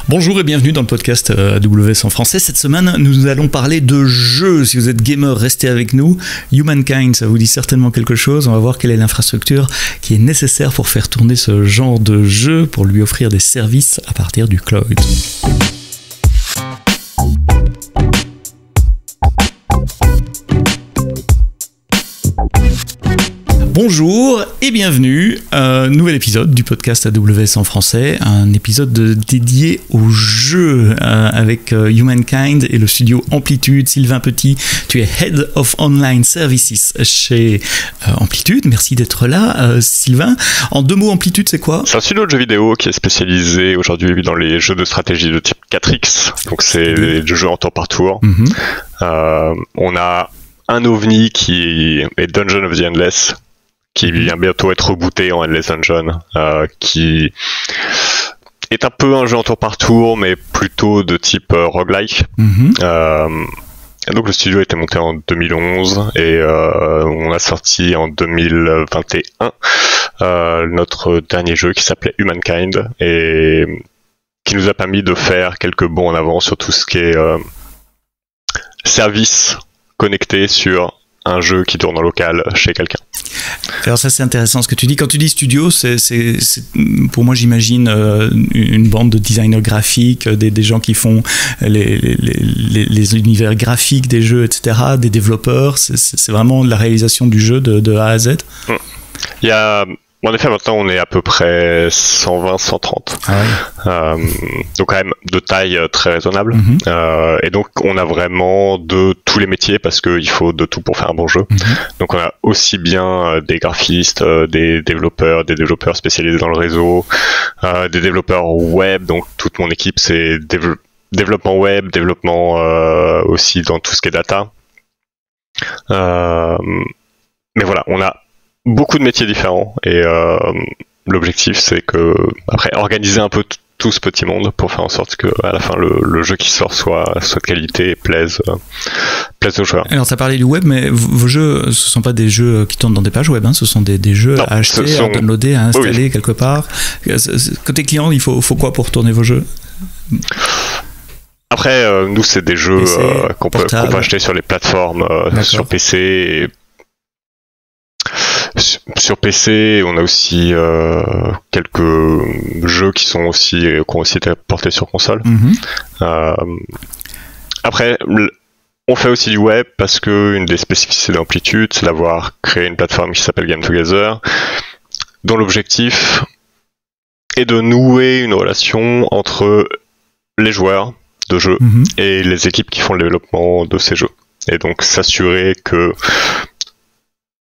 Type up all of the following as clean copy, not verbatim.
Bonjour et bienvenue dans le podcast AWS en français. Cette semaine, nous allons parler de jeux. Si vous êtes gamer, restez avec nous. Humankind, ça vous dit certainement quelque chose. On va voir quelle est l'infrastructure qui est nécessaire pour faire tourner ce genre de jeu, pour lui offrir des services à partir du cloud. Bonjour et bienvenue, nouvel épisode du podcast AWS en français, un épisode dédié aux jeux avec Humankind et le studio Amplitude. Sylvain Petit, tu es Head of Online Services chez Amplitude, merci d'être là. Sylvain, en deux mots, Amplitude c'est quoi ? C'est un studio de jeux vidéo qui est spécialisé aujourd'hui dans les jeux de stratégie de type 4X, donc c'est des jeux en tour par tour. On a un ovni qui est Dungeon of the Endless, qui vient bientôt être rebooté en Endless Dungeon, qui est un peu un jeu en tour par tour, mais plutôt de type roguelike. Donc le studio a été monté en 2011 et on a sorti en 2021 notre dernier jeu qui s'appelait Humankind et qui nous a permis de faire quelques bons en avant sur tout ce qui est service connecté sur un jeu qui tourne en local chez quelqu'un. Alors ça c'est intéressant ce que tu dis. Quand tu dis studio, c'est pour moi j'imagine une bande de designers graphiques, des gens qui font les univers graphiques des jeux, etc., des développeurs. C'est vraiment la réalisation du jeu de A à Z. Il y a... En effet, maintenant, on est à peu près 120, 130. Donc, quand même, de taille très raisonnable. Et donc, on a vraiment de tous les métiers parce qu'il faut de tout pour faire un bon jeu. Donc, on a aussi bien des graphistes, des développeurs spécialisés dans le réseau, des développeurs web. Donc, toute mon équipe, c'est développement web, développement aussi dans tout ce qui est data. Mais voilà, on a beaucoup de métiers différents et l'objectif c'est que après organiser un peu tout ce petit monde pour faire en sorte que à la fin le jeu qui sort soit de qualité et plaise aux joueurs. Alors tu as parlé du web, mais vos jeux ce sont pas des jeux qui tournent dans des pages web, hein, ce sont des jeux à acheter, à downloader, à installer quelque part. Côté client, il faut quoi pour tourner vos jeux ? Après nous c'est des jeux qu'on peut acheter sur les plateformes, sur PC et sur PC, on a aussi quelques jeux qui ont aussi été portés sur console. Après, on fait aussi du web parce que une des spécificités d'Amplitude, c'est d'avoir créé une plateforme qui s'appelle Game Together, dont l'objectif est de nouer une relation entre les joueurs de jeux et les équipes qui font le développement de ces jeux. Et donc s'assurer que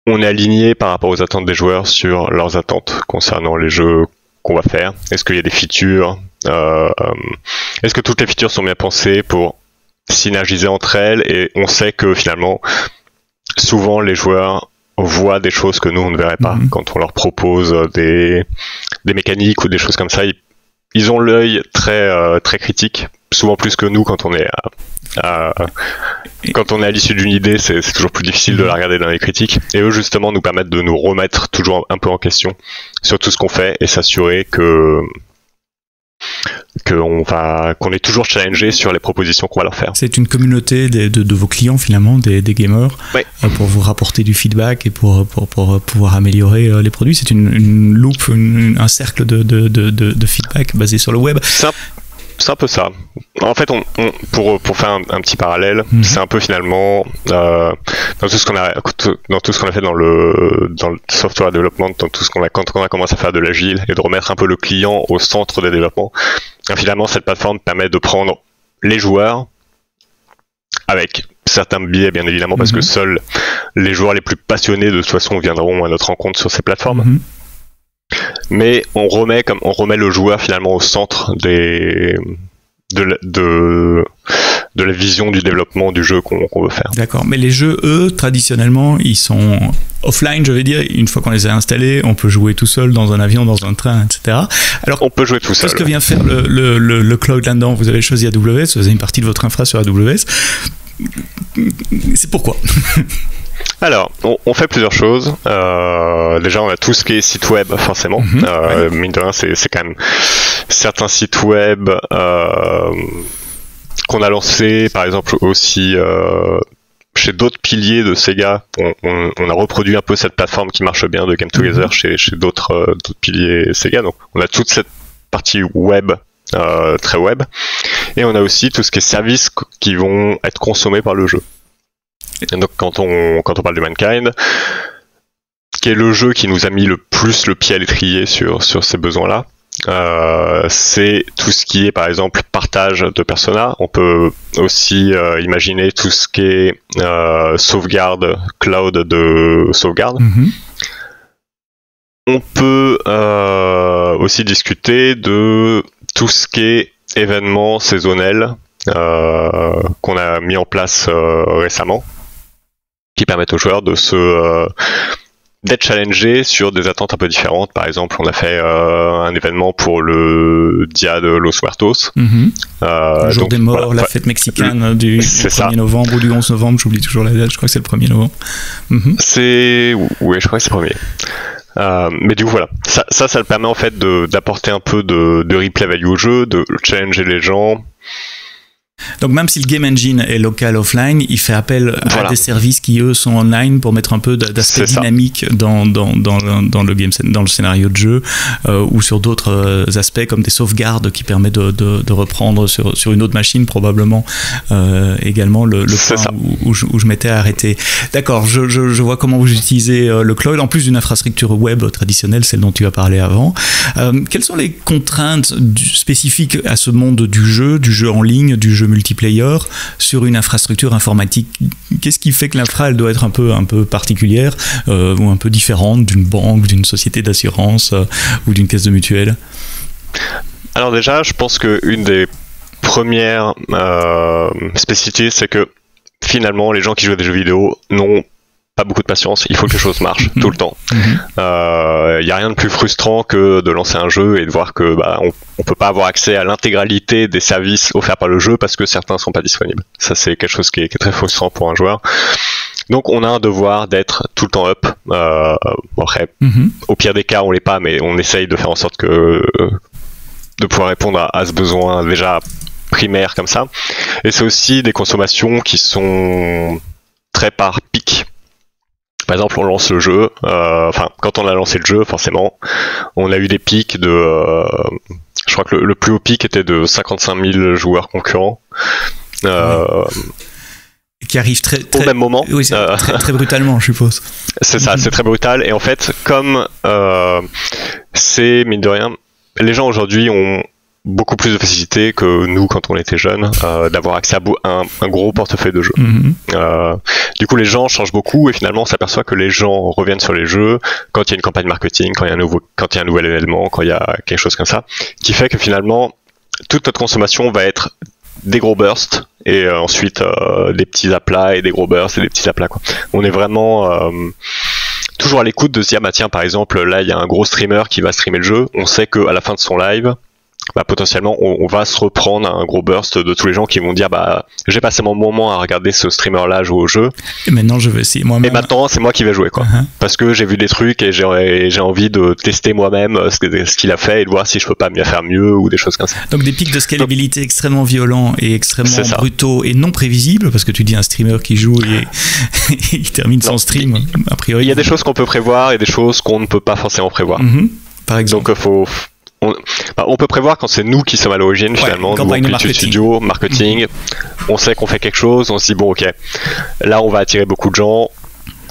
on est aligné par rapport aux attentes des joueurs sur leurs attentes concernant les jeux qu'on va faire. Est-ce qu'il y a des features est-ce que toutes les features sont bien pensées pour synergiser entre elles? Et on sait que finalement, souvent les joueurs voient des choses que nous on ne verrait pas quand on leur propose des mécaniques ou des choses comme ça. Ils ont l'œil très critique, souvent plus que nous quand on est quand on est à l'issue d'une idée, c'est toujours plus difficile de la regarder dans les critiques. Et eux, justement, nous permettent de nous remettre toujours un peu en question sur tout ce qu'on fait et s'assurer qu'on est toujours challengé sur les propositions qu'on va leur faire. C'est une communauté de vos clients, finalement, des gamers, pour vous rapporter du feedback et pour pouvoir améliorer les produits. C'est une loupe, un cercle de feedback basé sur le web. C'est un peu ça. En fait, pour faire un petit parallèle, c'est un peu finalement dans tout ce qu'on a fait dans le software development, dans tout ce quand on a commencé à faire de l'agile et de remettre un peu le client au centre des développements. Et finalement, cette plateforme permet de prendre les joueurs avec certains biais, bien évidemment, parce que seuls les joueurs les plus passionnés de toute façon viendront à notre rencontre sur ces plateformes. Mais on remet le joueur finalement au centre de la vision du développement du jeu qu'on veut faire. D'accord, mais les jeux, eux, traditionnellement, ils sont offline, je vais dire. Une fois qu'on les a installés, on peut jouer tout seul dans un avion, dans un train, etc. Alors, on peut jouer tout seul. Qu'est-ce que vient faire le cloud là-dedans ? Vous avez choisi AWS, vous avez une partie de votre infra sur AWS. C'est pourquoi ? Alors, on fait plusieurs choses. Déjà, on a tout ce qui est site web, forcément. Mine de rien, c'est quand même certains sites web qu'on a lancés, par exemple aussi chez d'autres piliers de Sega. On a reproduit un peu cette plateforme qui marche bien de Game Together chez d'autres piliers Sega. Donc, on a toute cette partie web, très web, et on a aussi tout ce qui est services qui vont être consommés par le jeu. Et donc, quand on parle de Humankind, qui est le jeu qui nous a mis le plus le pied à l'étrier sur ces besoins-là, c'est tout ce qui est par exemple partage de Persona. On peut aussi imaginer tout ce qui est sauvegarde, cloud de sauvegarde. On peut aussi discuter de tout ce qui est événements saisonnels qu'on a mis en place récemment, qui permettent aux joueurs d'être challengés sur des attentes un peu différentes. Par exemple, on a fait un événement pour le Dia de los Muertos. Le jour des morts, la fête mexicaine du 1er novembre ou du 11 novembre, j'oublie toujours la date, je crois que c'est le 1er novembre. Oui, je crois que c'est le 1er. Mais du coup, voilà. Ça le permet en fait d'apporter un peu de replay value au jeu, de challenger les gens. Donc même si le game engine est local offline, il fait appel à des services qui eux sont online pour mettre un peu d'aspect dynamique dans le scénario de jeu, ou sur d'autres aspects comme des sauvegardes qui permettent de reprendre sur une autre machine probablement également le point où je m'étais arrêté. D'accord, je vois comment vous utilisez le cloud en plus d'une infrastructure web traditionnelle, celle dont tu as parlé avant. Quelles sont les contraintes spécifiques à ce monde du jeu en ligne, du jeu multiplayer sur une infrastructure informatique? Qu'est-ce qui fait que l'infra elle doit être un peu particulière ou un peu différente d'une banque, d'une société d'assurance ou d'une caisse de mutuelle? Alors déjà, je pense qu'une des premières spécificités, c'est que finalement les gens qui jouent à des jeux vidéo n'ont pas beaucoup de patience, il faut que les choses marchent tout le temps. Y a rien de plus frustrant que de lancer un jeu et de voir que on peut pas avoir accès à l'intégralité des services offerts par le jeu parce que certains sont pas disponibles. Ça c'est quelque chose qui est très frustrant pour un joueur. Donc on a un devoir d'être tout le temps up. Après, au pire des cas on l'est pas, mais on essaye de faire en sorte de pouvoir répondre à ce besoin déjà primaire comme ça. Et c'est aussi des consommations qui sont très par pic. Par exemple, on lance le jeu, quand on a lancé le jeu, forcément, on a eu des pics je crois que le plus haut pic était de 55 000 joueurs concurrents. Qui arrive au même moment. Oui, très brutalement, je suppose. C'est ça, c'est très brutal. Et en fait, comme c'est, mine de rien, les gens aujourd'hui ont beaucoup plus de facilité que nous quand on était jeunes d'avoir accès à un gros portefeuille de jeux. Du coup les gens changent beaucoup et finalement on s'aperçoit que les gens reviennent sur les jeux quand il y a une campagne marketing, quand il y a un nouvel événement, quand il y a quelque chose comme ça, qui fait que finalement toute notre consommation va être des gros bursts et ensuite des petits aplats et des gros bursts et des petits aplats, quoi. On est vraiment toujours à l'écoute de se dire tiens, par exemple là il y a un gros streamer qui va streamer le jeu, on sait qu'à la fin de son live potentiellement on va se reprendre un gros burst de tous les gens qui vont dire j'ai passé mon moment à regarder ce streamer là jouer au jeu et maintenant je vais essayer moi-même, et maintenant c'est moi qui vais jouer, quoi. Parce que j'ai vu des trucs et j'ai envie de tester moi-même ce qu'il a fait et de voir si je peux pas faire mieux ou des choses comme ça. Donc des pics de scalabilité extrêmement violents et extrêmement brutaux et non prévisibles, parce que tu dis un streamer qui joue et il termine son stream a priori. Il y a des choses qu'on peut prévoir et des choses qu'on ne peut pas forcément prévoir. Par exemple, donc on peut prévoir quand c'est nous qui sommes à l'origine, finalement, nous, Amplitude Studio, marketing, on sait qu'on fait quelque chose, on se dit bon ok, là on va attirer beaucoup de gens,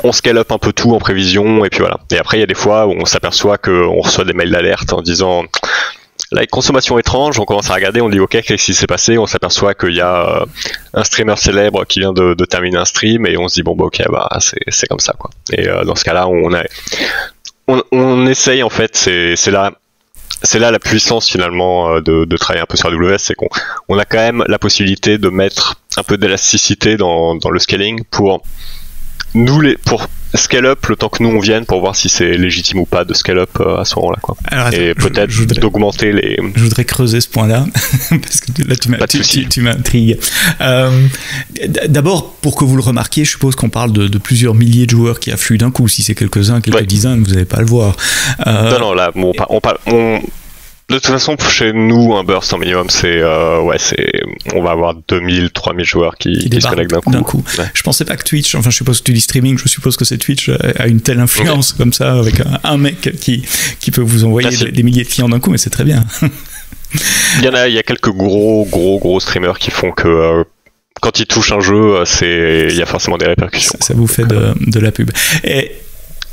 on scale up un peu tout en prévision et puis voilà. Et après il y a des fois où on s'aperçoit qu'on reçoit des mails d'alerte en disant la consommation étrange, on commence à regarder, on dit ok, qu'est-ce qui s'est passé, on s'aperçoit qu'il y a un streamer célèbre qui vient de terminer un stream et on se dit bon ok, c'est comme ça, quoi. Et dans ce cas-là on essaye, en fait, c'est là la puissance finalement de travailler un peu sur AWS, c'est qu'on a quand même la possibilité de mettre un peu d'élasticité dans le scaling pour nous, pour scale up, le temps que nous on vienne pour voir si c'est légitime ou pas de scale up à ce moment-là, quoi. Alors, attends, et peut-être d'augmenter les. Je voudrais creuser ce point-là parce que là tu m'intrigues. D'abord, pour que vous le remarquiez, je suppose qu'on parle de plusieurs milliers de joueurs qui affluent d'un coup. Si c'est quelques dizaines, vous n'allez pas le voir. Non, là, de toute façon, chez nous, un burst en minimum, on va avoir 2000, 3000 joueurs qui se connectent d'un coup. Ouais. Je pensais pas que Twitch, enfin, je suppose que tu dis streaming, je suppose que c'est Twitch a une telle influence comme ça, avec un mec qui peut vous envoyer des milliers de clients d'un coup, mais c'est très bien. Il y a quelques gros streamers qui font que, quand ils touchent un jeu, il y a forcément des répercussions. Ça vous fait de la pub. Et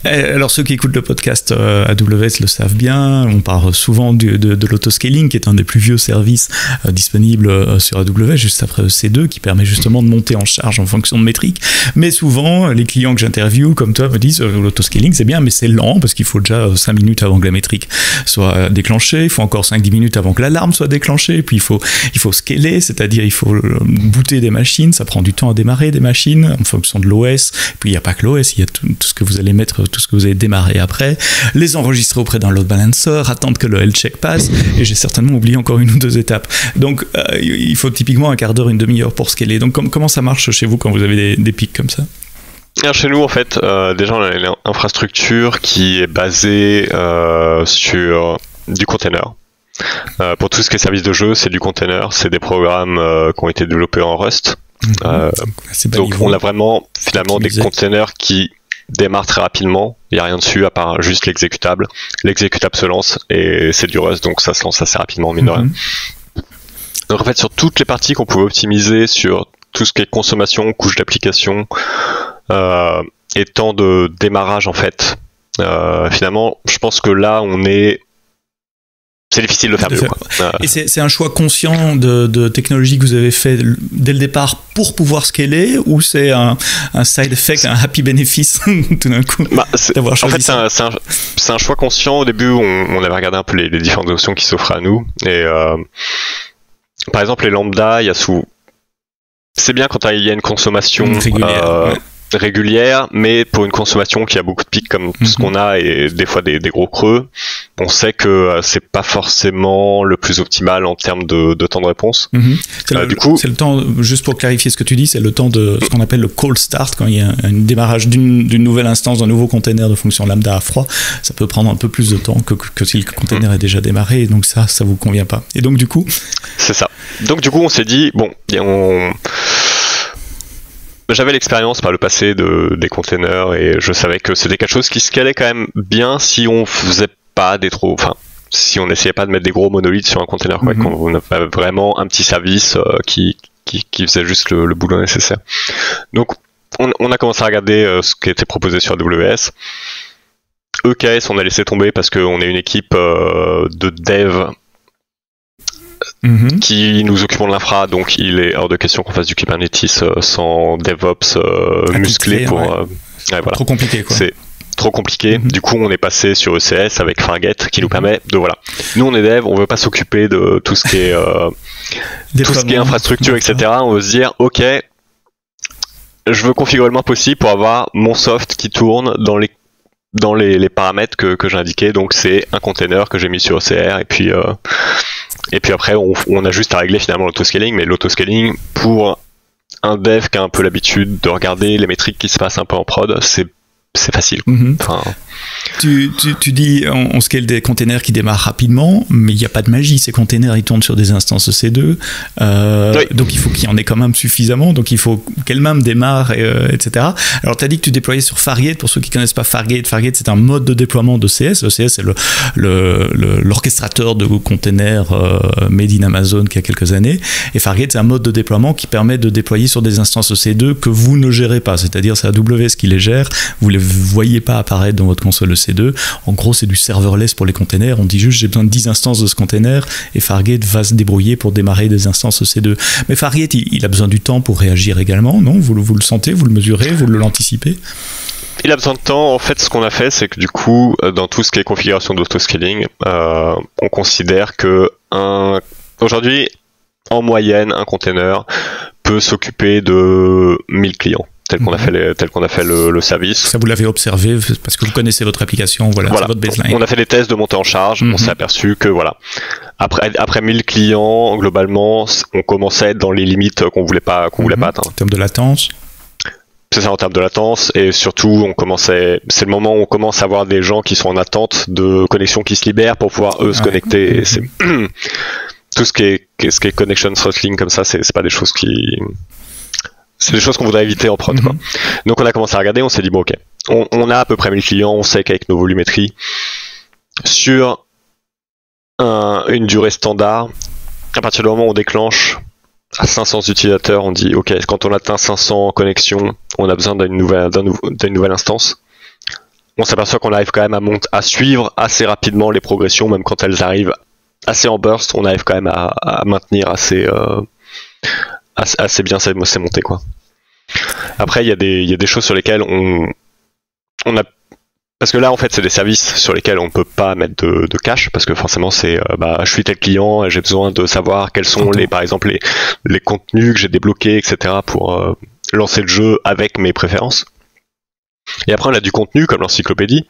alors ceux qui écoutent le podcast AWS le savent bien, on parle souvent de l'autoscaling qui est un des plus vieux services disponibles sur AWS juste après EC2 qui permet justement de monter en charge en fonction de métriques, mais souvent les clients que j'interviewe comme toi me disent l'autoscaling c'est bien mais c'est lent parce qu'il faut déjà 5 minutes avant que la métrique soit déclenchée, il faut encore 5-10 minutes avant que l'alarme soit déclenchée, puis il faut scaler, c'est-à-dire il faut booter des machines, ça prend du temps à démarrer des machines en fonction de l'OS, puis il n'y a pas que l'OS, il y a tout ce que vous allez mettre, tout ce que vous avez démarré après, les enregistrer auprès d'un load balancer, attendre que le health check passe, et j'ai certainement oublié encore 1 ou 2 étapes. Donc il faut typiquement un quart d'heure, une demi-heure pour scaler. Donc comment ça marche chez vous quand vous avez des pics comme ça? Alors chez nous, en fait, déjà on a une infrastructure qui est basée sur du container. Pour tout ce qui est service de jeu, c'est du container, c'est des programmes qui ont été développés en Rust. Donc on a vraiment finalement des containers qui démarre très rapidement, il n'y a rien dessus à part juste l'exécutable. L'exécutable se lance et c'est du Rust, donc ça se lance assez rapidement, mine de rien. Donc en fait, sur toutes les parties qu'on pouvait optimiser, sur tout ce qui est consommation, couche d'application, et temps de démarrage en fait, finalement, je pense que là, c'est difficile de faire mieux. Et c'est un choix conscient de technologie que vous avez fait dès le départ pour pouvoir scaler, ou c'est un side effect, un happy bénéfice tout d'un coup d'avoir choisi en fait, ça? c'est un choix conscient. Au début, on avait regardé un peu les différentes options qui s'offrent à nous. Et par exemple, les lambda, c'est bien quand il y a une consommation régulière, mais pour une consommation qui a beaucoup de pics comme ce qu'on a et des fois des gros creux, on sait que c'est pas forcément le plus optimal en termes de temps de réponse. Du coup, c'est le temps, juste pour clarifier ce que tu dis, c'est le temps de ce qu'on appelle le cold start, quand il y a un démarrage d'une nouvelle instance, d'un nouveau container de fonction lambda à froid, ça peut prendre un peu plus de temps que si le container est déjà démarré, et donc ça vous convient pas. Et donc du coup, c'est ça. Donc du coup, on s'est dit j'avais l'expérience par le passé des containers et je savais que c'était quelque chose qui scalait quand même bien si on faisait pas si on n'essayait pas de mettre des gros monolithes sur un container, quoi, qu'on avait vraiment un petit service qui faisait juste le boulot nécessaire. Donc on a commencé à regarder ce qui était proposé sur AWS. EKS, on a laissé tomber parce qu'on est une équipe de dev qui nous occupons de l'infra, donc il est hors de question qu'on fasse du Kubernetes sans DevOps musclé pour... voilà. Trop compliqué, quoi. C'est trop compliqué. Du coup, on est passé sur ECS avec Fargate qui nous permet de... Voilà. Nous, on est dev, on veut pas s'occuper de tout ce qui est, tout ce qui est infrastructure, etc. On veut se dire, ok, je veux configurer le moins possible pour avoir mon soft qui tourne dans les paramètres que j'ai indiqués. Donc, c'est un container que j'ai mis sur OCR et puis après, on a juste à régler finalement l'autoscaling, mais l'autoscaling, pour un dev qui a un peu l'habitude de regarder les métriques qui se passent un peu en prod, c'est facile. Tu dis on scale des containers qui démarrent rapidement, mais il n'y a pas de magie. Ces containers, ils tournent sur des instances EC2, donc il faut qu'il y en ait quand même suffisamment, donc il faut qu'elles-mêmes démarrent, etc. Alors tu as dit que tu déployais sur Fargate. Pour ceux qui ne connaissent pas Fargate, c'est un mode de déploiement de CS. ECS, c'est l'orchestrateur de containers made in Amazon qui a quelques années, et Fargate, c'est un mode de déploiement qui permet de déployer sur des instances EC2 que vous ne gérez pas, c'est-à-dire c'est AWS qui les gère, vous ne les voyez pas apparaître dans votre console EC2. En gros, c'est du serverless pour les containers. On dit juste j'ai besoin de 10 instances de ce container et Fargate va se débrouiller pour démarrer des instances EC2. Mais Fargate, il a besoin du temps pour réagir également, non? Vous le sentez, vous le mesurez, vous l'anticipez? Il a besoin de temps. En fait, ce qu'on a fait, c'est que du coup, dans tout ce qui est configuration d'autoscaling, on considère que aujourd'hui, en moyenne, un container peut s'occuper de 1000 clients. tel qu'on a fait le service. Ça, vous l'avez observé parce que vous connaissez votre application, voilà. C'est votre baseline. On a fait des tests de montée en charge, on s'est aperçu que voilà, après 1000 clients, globalement, on commençait à être dans les limites qu'on voulait pas atteindre. En termes de latence. C'est ça, en termes de latence, et surtout c'est le moment où on commence à avoir des gens qui sont en attente de connexions qui se libèrent pour pouvoir eux se connecter. Et c'est tout ce qui est connection throttling comme ça, c'est pas des choses c'est des choses qu'on voudrait éviter en prod, quoi. Donc on a commencé à regarder, on s'est dit bon ok, on a à peu près 1000 clients, on sait qu'avec nos volumétries, sur une durée standard, à partir du moment où on déclenche à 500 utilisateurs, on dit ok, quand on atteint 500 connexions, on a besoin d'une nouvelle instance. On s'aperçoit qu'on arrive quand même à suivre assez rapidement les progressions, même quand elles arrivent assez en burst, on arrive quand même à maintenir assez bien ces montées, quoi. Après, il y a des choses sur lesquelles on a, parce que là en fait c'est des services sur lesquels on peut pas mettre de cache, parce que forcément c'est je suis tel client et j'ai besoin de savoir quels sont par exemple les contenus que j'ai débloqués, etc. pour lancer le jeu avec mes préférences. Et après on a du contenu comme l'encyclopédie,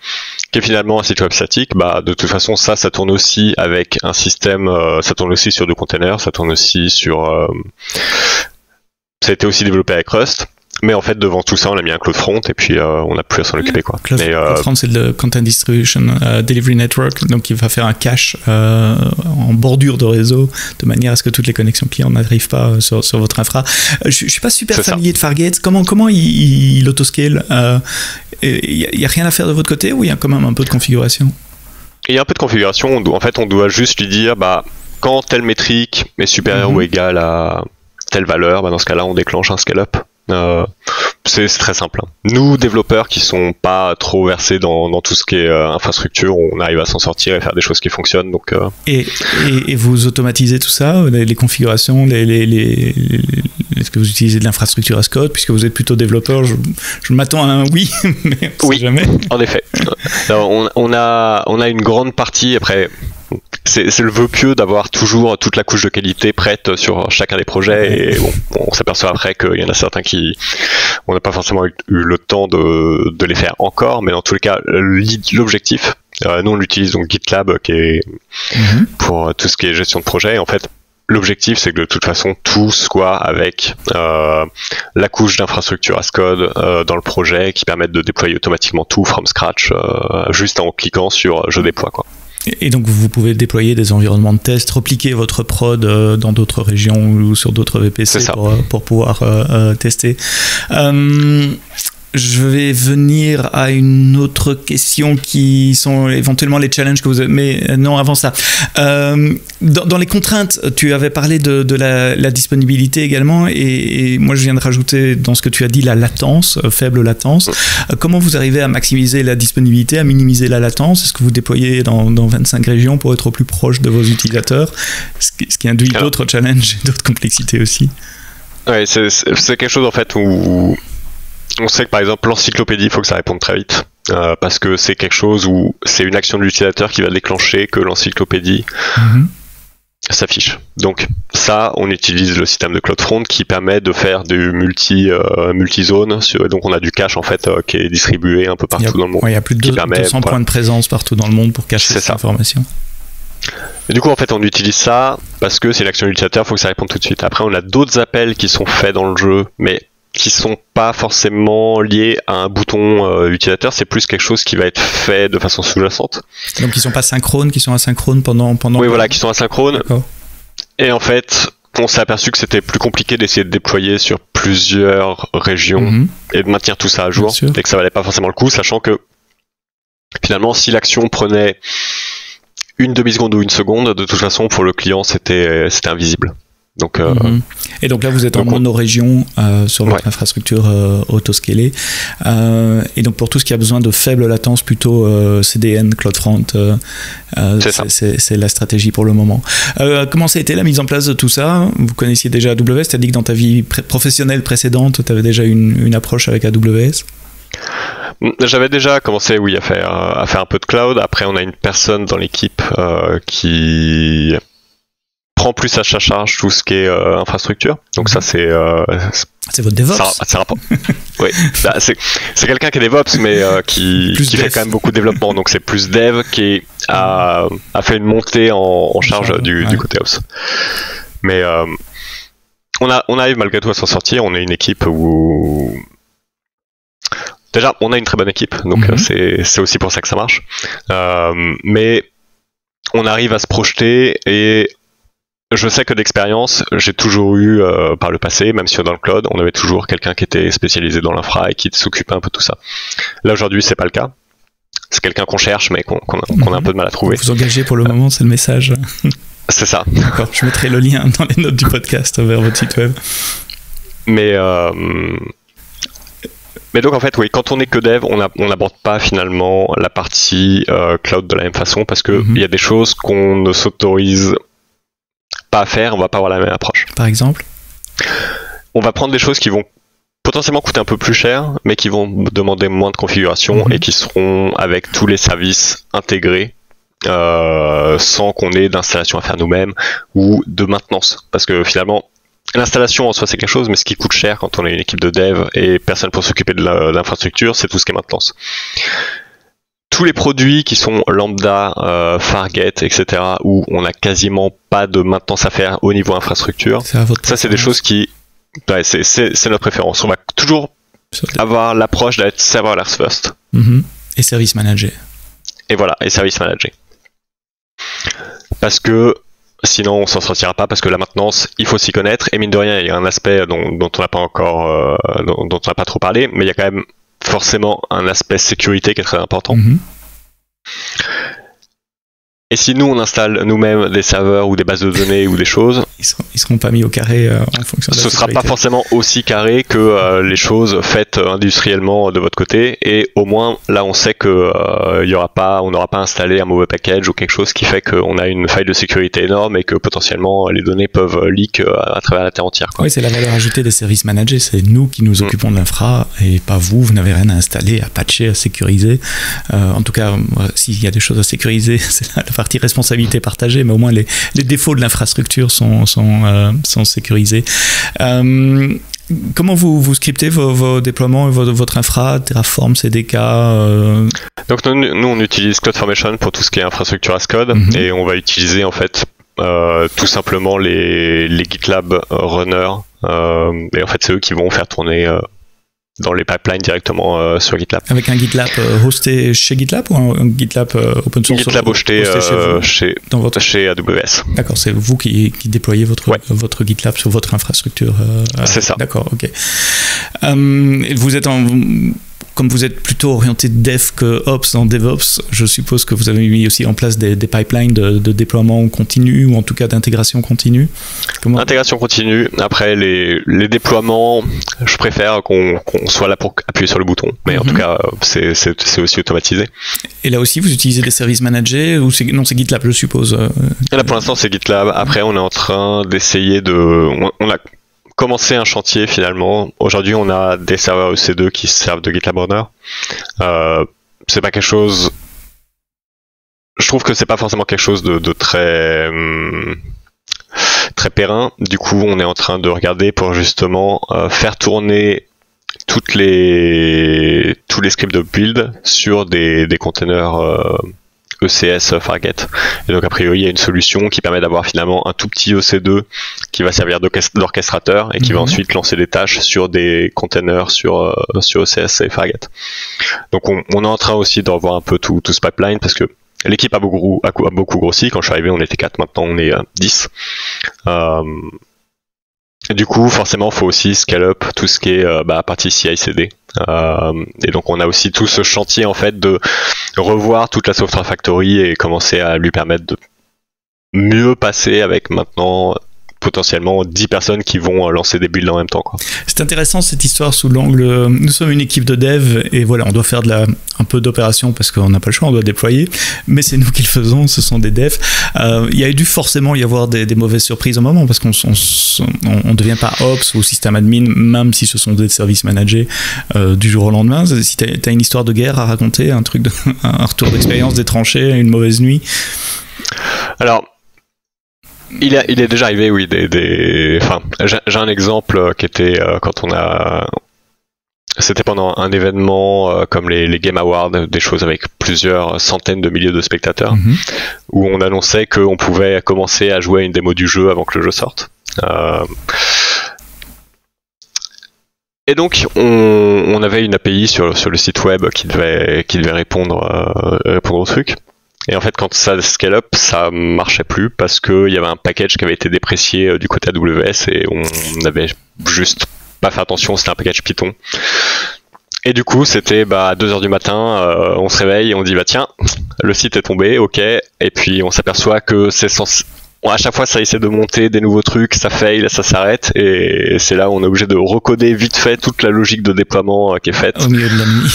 qui est finalement un site web statique. De toute façon ça tourne aussi avec un système, ça tourne aussi sur 2 containers, ça tourne aussi sur ça a été aussi développé avec Rust. Mais en fait, devant tout ça, on a mis un CloudFront et puis on n'a plus à s'en occuper, quoi. CloudFront, c'est le Content Distribution Delivery Network, donc il va faire un cache en bordure de réseau, de manière à ce que toutes les connexions clients n'arrivent pas sur votre infra. Je suis pas super familier de Fargate. Comment il autoscale? Il y a rien à faire de votre côté, ou il y a quand même un peu de configuration? Il y a un peu de configuration. On doit juste lui dire, quand telle métrique est supérieure ou égale à telle valeur, dans ce cas-là, on déclenche un scale-up. C'est très simple. Nous, développeurs qui sont pas trop versés dans tout ce qui est infrastructure, on arrive à s'en sortir et faire des choses qui fonctionnent. Donc, et vous automatisez tout ça, les configurations, est-ce que vous utilisez de l'infrastructure as code, puisque vous êtes plutôt développeur? Je m'attends à un oui, mais on sait jamais. En effet. Alors, on a une grande partie après. C'est le vœu pieux d'avoir toujours toute la couche de qualité prête sur chacun des projets, et on s'aperçoit après qu'il y en a certains on n'a pas forcément eu le temps de les faire encore, mais dans tous les cas, l'objectif, nous on l'utilise donc GitLab qui est pour tout ce qui est gestion de projet, et en fait l'objectif c'est que de toute façon tout soit avec la couche d'infrastructure as code dans le projet qui permettent de déployer automatiquement tout from scratch juste en cliquant sur je déploie, quoi. Et donc vous pouvez déployer des environnements de test, repliquer votre prod dans d'autres régions ou sur d'autres VPC pour pouvoir tester. Je vais venir à une autre question qui sont éventuellement les challenges que vous avez. Mais non, avant ça. Dans les contraintes, tu avais parlé de la disponibilité également. Et moi, je viens de rajouter dans ce que tu as dit la latence, faible latence. Comment vous arrivez à maximiser la disponibilité, à minimiser la latence? Est-ce que vous déployez dans 25 régions pour être au plus proche de vos utilisateurs? Ce qui induit d'autres challenges et d'autres complexités aussi. Ouais, c'est quelque chose en fait où on sait que par exemple l'encyclopédie, il faut que ça réponde très vite, parce que c'est quelque chose où c'est une action de l'utilisateur qui va déclencher que l'encyclopédie s'affiche. Donc ça, on utilise le système de CloudFront qui permet de faire du multi-zone, donc on a du cache en fait qui est distribué un peu partout dans le monde. Il y a plus de 200 points de présence partout dans le monde pour cacher cette information. Et du coup en fait on utilise ça parce que c'est l'action de l'utilisateur, il faut que ça réponde tout de suite. Après on a d'autres appels qui sont faits dans le jeu, mais qui sont pas forcément liés à un bouton utilisateur, c'est plus quelque chose qui va être fait de façon sous-jacente. Donc ils sont pas synchrones, qui sont asynchrones pendant... Oui, voilà, qui sont asynchrones. D'accord. Et en fait, on s'est aperçu que c'était plus compliqué d'essayer de déployer sur plusieurs régions et de maintenir tout ça à jour, et que ça valait pas forcément le coup, sachant que finalement, si l'action prenait une demi-seconde ou une seconde, de toute façon, pour le client, c'était invisible. Donc, et donc là, vous êtes en mono-région sur votre infrastructure autoscalée. Et donc, pour tout ce qui a besoin de faible latence, plutôt CDN, CloudFront, c'est la stratégie pour le moment. Comment ça a été la mise en place de tout ça? Vous connaissiez déjà AWS? Tu as dit que dans ta vie professionnelle précédente, tu avais déjà une approche avec AWS? J'avais déjà commencé, à faire un peu de cloud. Après, on a une personne dans l'équipe qui prend plus à sa charge tout ce qui est infrastructure. Donc ça c'est votre DevOps. Oui, bah, c'est quelqu'un qui est DevOps mais qui fait quand même beaucoup de développement. Donc c'est plus Dev qui a fait une montée en charge du côté Ops. Mais on arrive malgré tout à s'en sortir. On est une équipe où déjà on a une très bonne équipe, donc c'est aussi pour ça que ça marche. Mais on arrive à se projeter et je sais que d'expérience, j'ai toujours eu par le passé, même si dans le cloud, on avait toujours quelqu'un qui était spécialisé dans l'infra et qui s'occupait un peu de tout ça. Là aujourd'hui, c'est pas le cas. C'est quelqu'un qu'on cherche, mais qu'on a un peu de mal à trouver. Vous engagez pour le moment, c'est le message. C'est ça. D'accord, je mettrai le lien dans les notes du podcast vers votre site web. Mais donc en fait, oui, quand on est que dev, on n'aborde pas finalement la partie cloud de la même façon parce que il y a des choses qu'on ne s'autorise pas à faire, on va pas avoir la même approche. Par exemple, on va prendre des choses qui vont potentiellement coûter un peu plus cher, mais qui vont demander moins de configuration et qui seront avec tous les services intégrés sans qu'on ait d'installation à faire nous-mêmes ou de maintenance. Parce que finalement, l'installation en soi c'est quelque chose, mais ce qui coûte cher quand on est une équipe de dev et personne pour s'occuper de l'infrastructure, c'est tout ce qui est maintenance. Tous les produits qui sont lambda, Fargate, etc., où on n'a quasiment pas de maintenance à faire au niveau infrastructure, ça c'est des choses qui... Ouais, c'est notre préférence. On va toujours avoir l'approche d'être serverless first. Et service manager. Et voilà, et service manager. Parce que sinon on s'en sortira pas, parce que la maintenance, il faut s'y connaître, et mine de rien, il y a un aspect dont on n'a pas encore, dont on n'a pas trop parlé, mais il y a quand même forcément un aspect sécurité qui est très important. Et si nous on installe nous-mêmes des serveurs ou des bases de données ou des choses, ils seront pas mis au carré en fonction de la sécurité. Ce sera pas forcément aussi carré que les choses faites industriellement de votre côté, et au moins là on sait que on n'aura pas installé un mauvais package ou quelque chose qui fait qu'on a une faille de sécurité énorme et que potentiellement les données peuvent leak à travers la terre entière, quoi. Oui, c'est la valeur ajoutée des services managés, c'est nous qui nous occupons de l'infra et pas vous n'avez rien à installer, à patcher, à sécuriser. En tout cas, s'il y a des choses à sécuriser, c'est la partie responsabilité partagée, mais au moins les défauts de l'infrastructure sont sécurisés. Comment vous scriptez vos déploiements et votre infra, Terraform, CDK Donc nous on utilise CloudFormation pour tout ce qui est infrastructure as code, et on va utiliser en fait tout simplement les GitLab runners, et en fait c'est eux qui vont faire tourner dans les pipelines directement sur GitLab. Avec un GitLab hosté chez GitLab ou un GitLab open source? GitLab hosté chez AWS. D'accord, c'est vous qui déployez votre GitLab sur votre infrastructure. C'est ça. D'accord, ok. Comme vous êtes plutôt orienté dev que ops dans DevOps, je suppose que vous avez mis aussi en place des pipelines de déploiement continu ou en tout cas d'intégration continue. Intégration continue. Après les déploiements, je préfère qu'on soit là pour appuyer sur le bouton, mais en tout cas c'est aussi automatisé. Et là aussi vous utilisez des services managés ou c'est GitLab, je suppose. Et là pour l'instant c'est GitLab. Après on est en train d'essayer on a commencé un chantier finalement. Aujourd'hui, on a des serveurs EC2 qui servent de GitLab Runner. C'est pas quelque chose. Je trouve que c'est pas forcément quelque chose de très périn. Du coup, on est en train de regarder pour justement faire tourner tous les scripts de build sur des containers ECS Fargate. Et donc a priori il y a une solution qui permet d'avoir finalement un tout petit EC2 qui va servir d'orchestrateur et qui va ensuite lancer des tâches sur des containers sur ECS et Fargate. Donc on est en train aussi de revoir un peu tout ce pipeline parce que l'équipe a beaucoup grossi. Quand je suis arrivé on était 4, maintenant on est 10. Du coup, forcément, il faut aussi scale up tout ce qui est partie CI/CD. Et donc, on a aussi tout ce chantier en fait de revoir toute la Software Factory et commencer à lui permettre de mieux passer avec maintenant potentiellement 10 personnes qui vont lancer des builds en même temps, quoi. C'est intéressant cette histoire sous l'angle, nous sommes une équipe de dev et voilà, on doit faire un peu d'opération parce qu'on n'a pas le choix, on doit déployer, mais c'est nous qui le faisons, ce sont des devs. Il y a dû forcément y avoir des mauvaises surprises au moment parce qu'on ne devient pas ops ou système admin, même si ce sont des services managés du jour au lendemain. Si tu as une histoire de guerre à raconter, un retour d'expérience des tranchées, une mauvaise nuit. Alors, Il est déjà arrivé, oui. Enfin, j'ai un exemple qui était quand on a. C'était pendant un événement comme les Game Awards, des choses avec plusieurs centaines de milliers de spectateurs, où on annonçait qu'on pouvait commencer à jouer à une démo du jeu avant que le jeu sorte. Et donc, on avait une API sur le site web qui devait répondre au truc. Et en fait, quand ça scale up, ça marchait plus parce qu'il y avait un package qui avait été déprécié du côté AWS et on n'avait juste pas fait attention, c'était un package Python. Et du coup, c'était à 2h du matin, on se réveille et on dit tiens, le site est tombé, ok. Et puis on s'aperçoit que à chaque fois, ça essaie de monter des nouveaux trucs, ça fail, ça s'arrête, et c'est là où on est obligé de recoder vite fait toute la logique de déploiement qui est faite. Au milieu de la nuit.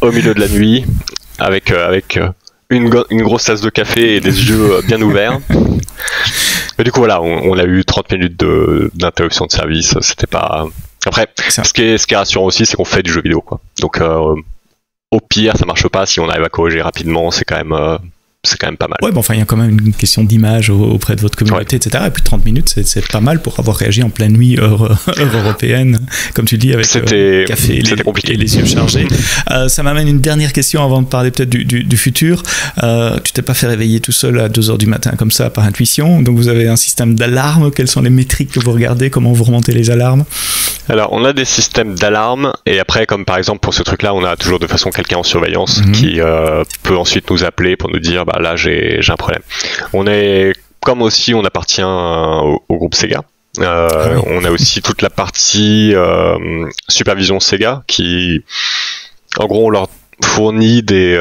Au milieu de la nuit, avec une grosse tasse de café et des yeux bien ouverts. Et du coup, voilà, on a eu 30 minutes d'interruption de service, c'était pas... Après, ce qui est rassurant aussi, c'est qu'on fait du jeu vidéo, quoi. Donc, au pire, ça marche pas, si on arrive à corriger rapidement, c'est quand même pas mal. Ouais, bon, enfin, il y a quand même une question d'image auprès de votre communauté, etc. Et puis 30 minutes, c'est pas mal pour avoir réagi en pleine nuit, heure européenne, comme tu dis, avec café et les yeux chargés. Ça m'amène une dernière question avant de parler peut-être du futur. Tu t'es pas fait réveiller tout seul à 2h du matin comme ça, par intuition. Donc, vous avez un système d'alarme. Quelles sont les métriques que vous regardez? Comment vous remontez les alarmes? Alors, on a des systèmes d'alarme. Et après, comme par exemple, pour ce truc-là, on a toujours de façon quelqu'un en surveillance qui peut ensuite nous appeler pour nous dire là j'ai un problème. Comme aussi on appartient au groupe Sega, on a aussi toute la partie supervision Sega qui, en gros, on leur fournit des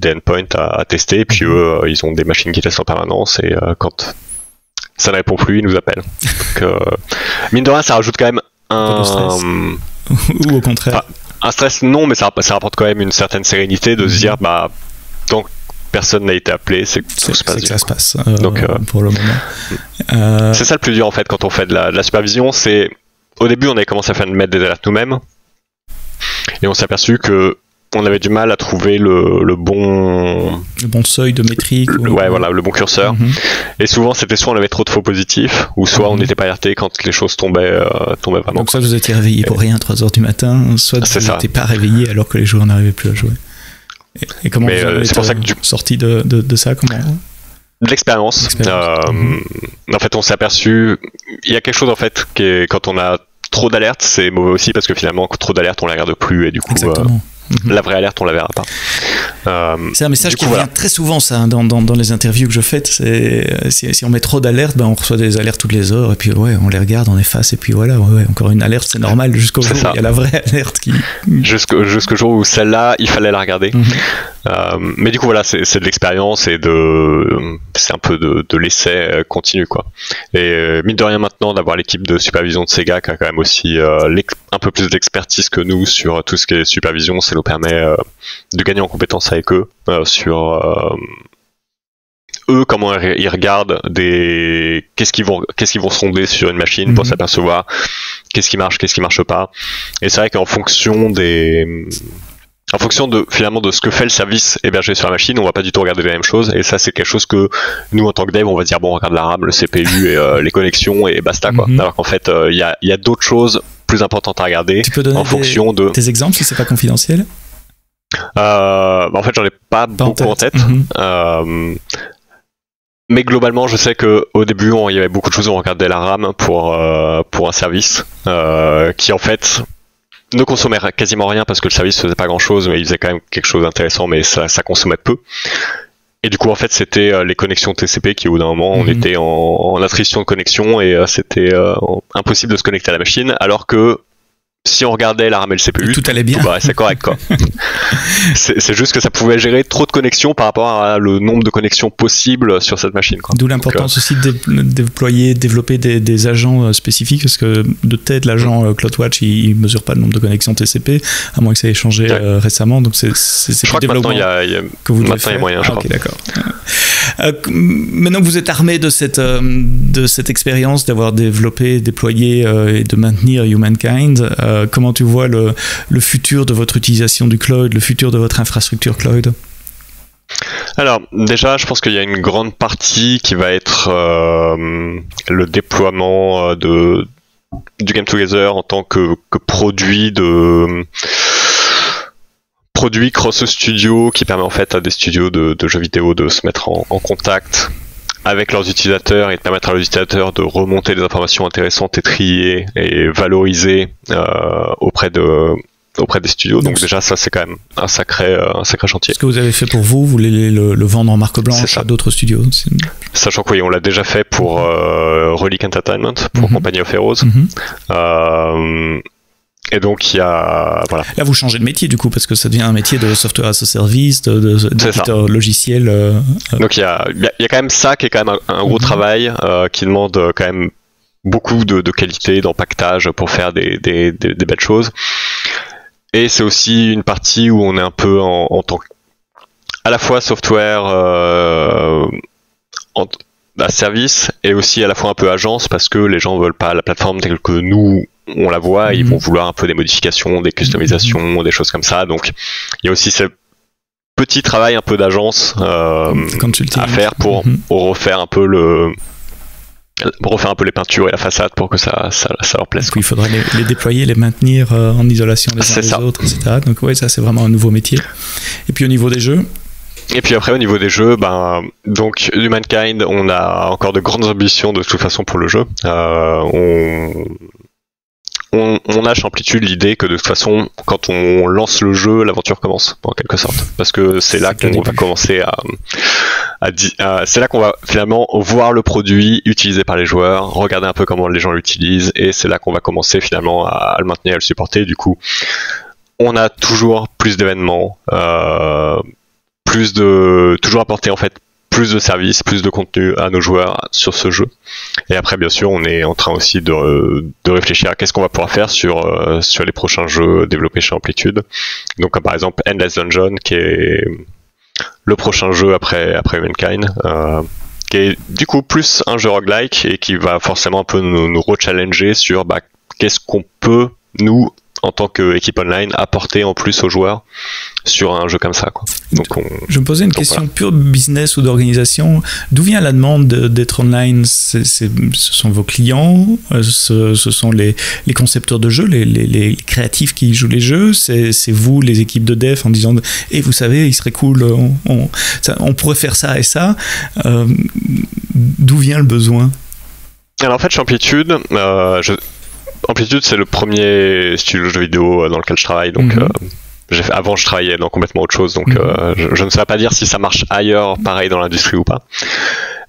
endpoints à tester, et puis eux ils ont des machines qui testent en permanence, et quand ça ne répond plus, ils nous appellent. Donc, mine de rien, ça rajoute quand même ou au contraire un stress, non, mais ça rapporte quand même une certaine sérénité de se dire donc personne n'a été appelé, c'est que tout se passe bien. Ça se passe donc, pour le moment. C'est ça le plus dur en fait quand on fait de la supervision. C'est au début on avait commencé à mettre des alertes nous-mêmes et on s'est aperçu que on avait du mal à trouver le bon seuil de métrique. Le bon curseur. Et souvent c'était soit on avait trop de faux positifs ou soit on n'était pas alerté quand les choses tombaient vraiment. Donc soit vous étiez réveillé pour rien à 3h du matin, soit vous n'étiez pas réveillé alors que les joueurs n'arrivaient plus à jouer. Et comment vous avez sorti de ça? Comment de l'expérience. En fait, on s'est aperçu, il y a quelque chose en fait qui quand on a trop d'alertes, c'est mauvais aussi parce que finalement, trop d'alertes, on la regarde plus et du coup, la vraie alerte, on la verra pas. C'est un message qui revient très souvent, ça, dans les interviews que je fais. Si on met trop d'alertes, on reçoit des alertes toutes les heures et puis on les regarde, on efface et puis voilà, encore une alerte, c'est normal jusqu'au jour où il y a la vraie alerte qui... Jusqu'au jour où celle-là, il fallait la regarder. Mais du coup, voilà, c'est de l'expérience et c'est un peu de l'essai continu, quoi. Et mine de rien, maintenant, d'avoir l'équipe de supervision de Sega qui a quand même aussi un peu plus d'expertise que nous sur tout ce qui est supervision, ça nous permet de gagner en compétences avec eux sur eux, comment ils regardent qu'est-ce qu'ils vont sonder sur une machine pour s'apercevoir qu'est-ce qui marche pas. Et c'est vrai qu'en fonction finalement de ce que fait le service hébergé sur la machine, on va pas du tout regarder les mêmes choses, et ça c'est quelque chose que nous en tant que dev on va dire on regarde la RAM, le CPU et les connexions et basta quoi. Alors qu'en fait il y a d'autres choses plus importantes à regarder. Tu peux donner fonction de des exemples si c'est pas confidentiel? En fait j'en ai pas beaucoup en tête. Mais globalement, je sais que au début, il y avait beaucoup de choses où on regardait la RAM pour un service qui en fait ne consommait quasiment rien parce que le service faisait pas grand chose, mais il faisait quand même quelque chose d'intéressant, mais ça consommait peu. Et du coup, en fait, c'était les connexions TCP qui, au bout d'un moment, on était en attrition de connexion et c'était impossible de se connecter à la machine, alors que si on regardait la RAM et le CPU, tout allait bien. C'est correct, quoi. c'est juste que ça pouvait gérer trop de connexions par rapport à le nombre de connexions possibles sur cette machine, quoi. D'où l'importance aussi de développer des agents spécifiques, parce que de tête, l'agent CloudWatch, il mesure pas le nombre de connexions TCP, à moins que ça ait changé récemment. Donc c'est le développement que vous devez faire. Il y a moyen, je crois. Ok, d'accord. Maintenant que vous êtes armé de cette expérience d'avoir développé, déployé et de maintenir Humankind, comment tu vois le futur de votre utilisation du cloud, le futur de votre infrastructure cloud? Alors, déjà, je pense qu'il y a une grande partie qui va être le déploiement du Game Together en tant que produit cross-studio qui permet en fait à des studios de jeux vidéo de se mettre en contact avec leurs utilisateurs et de permettre à leurs utilisateurs de remonter des informations intéressantes et triées et valoriser auprès des studios. Donc déjà ça c'est quand même un sacré chantier. Ce que vous avez fait pour vous voulez le vendre en marque blanche à d'autres studios? Sachant que oui, on l'a déjà fait pour Relic Entertainment, pour Company of Heroes. Et donc il y a voilà. Là vous changez de métier du coup parce que ça devient un métier de software as a service, d'éditeur logiciel. Donc il y a quand même ça qui est quand même un gros travail qui demande quand même beaucoup de qualité, d'empaquetage pour faire des belles choses. Et c'est aussi une partie où on est un peu en tant à la fois software service et aussi à la fois un peu agence parce que les gens veulent pas la plateforme telle que nous on la voit, ils vont vouloir un peu des modifications, des customisations, des choses comme ça. Donc il y a aussi ce petit travail un peu d'agence à faire pour refaire un peu les peintures et la façade pour que ça leur plaise. Il faudrait les déployer, les maintenir en isolation les uns des autres, etc. Donc ouais, ça c'est vraiment un nouveau métier. Et puis au niveau des jeux. Et puis après au niveau des jeux, donc Humankind, on a encore de grandes ambitions de toute façon pour le jeu. On a chez Amplitude l'idée que de toute façon, quand on lance le jeu, l'aventure commence, en quelque sorte. Parce que c'est là qu'on va commencer c'est là qu'on va finalement voir le produit utilisé par les joueurs, regarder un peu comment les gens l'utilisent, et c'est là qu'on va commencer finalement à le maintenir et à le supporter. Du coup, on a toujours plus d'événements, toujours apporter en fait plus de services, plus de contenu à nos joueurs sur ce jeu. Et après, bien sûr, on est en train aussi de réfléchir à qu'est-ce qu'on va pouvoir faire sur les prochains jeux développés chez Amplitude. Donc, comme par exemple Endless Dungeon, qui est le prochain jeu après Humankind, qui est du coup plus un jeu roguelike et qui va forcément un peu nous re-challenger sur qu'est-ce qu'on peut, nous, en tant qu'équipe online, apporter en plus aux joueurs sur un jeu comme ça, quoi. Donc je me posais une question pure business ou d'organisation. D'où vient la demande d'être online? Ce sont vos clients, ce sont les concepteurs de jeux, les créatifs qui jouent les jeux, c'est vous, les équipes de dev, en disant vous savez, il serait cool, on pourrait faire ça et ça. D'où vient le besoin? Alors en fait, chez Amplitude, Amplitude, c'est le premier studio de jeux vidéo dans lequel je travaille, donc avant je travaillais dans complètement autre chose, donc je ne saurais pas dire si ça marche ailleurs, pareil dans l'industrie ou pas.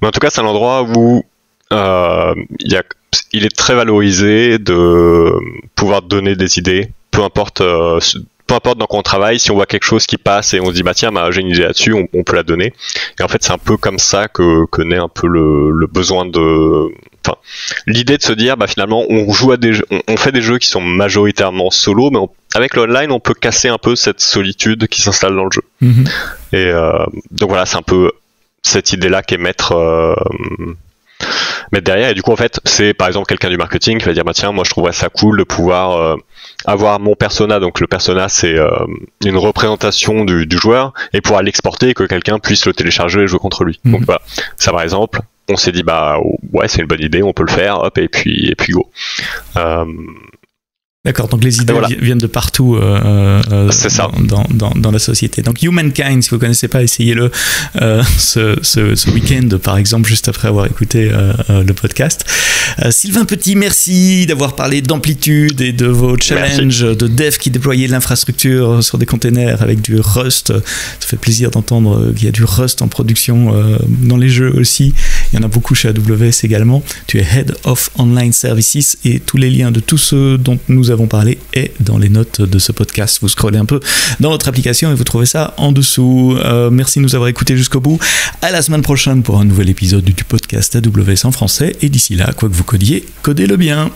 Mais en tout cas, c'est un endroit où il est très valorisé de pouvoir donner des idées, peu importe dans quoi on travaille. Si on voit quelque chose qui passe et on se dit tiens, j'ai une idée là-dessus, on peut la donner. Et en fait, c'est un peu comme ça que naît un peu le besoin l'idée de se dire finalement on joue à on fait des jeux qui sont majoritairement solo, mais avec l'online on peut casser un peu cette solitude qui s'installe dans le jeu. Et donc voilà, c'est un peu cette idée là qui est mettre derrière. Et du coup en fait c'est par exemple quelqu'un du marketing qui va dire tiens, moi je trouverais ça cool de pouvoir avoir mon persona. Donc le persona c'est une représentation du joueur, et pouvoir l'exporter et que quelqu'un puisse le télécharger et jouer contre lui. Donc voilà, ça par exemple on s'est dit ouais, c'est une bonne idée, on peut le faire, hop, et puis go. D'accord, donc les idées viennent de partout c'est ça. Dans la société. Donc Humankind, si vous ne connaissez pas, essayez-le ce week-end, par exemple, juste après avoir écouté le podcast. Sylvain Petit, merci d'avoir parlé d'Amplitude et de vos challenges de dev qui déployaient l'infrastructure sur des containers avec du Rust. Ça fait plaisir d'entendre qu'il y a du Rust en production dans les jeux aussi. Il y en a beaucoup chez AWS également. Tu es Head of Online Services et tous les liens de tous ceux dont nous avons parlé est dans les notes de ce podcast. Vous scrollez un peu dans votre application et vous trouvez ça en dessous. Merci de nous avoir écoutés jusqu'au bout. À la semaine prochaine pour un nouvel épisode du podcast AWS en français. Et d'ici là, quoi que vous codiez, codez-le bien.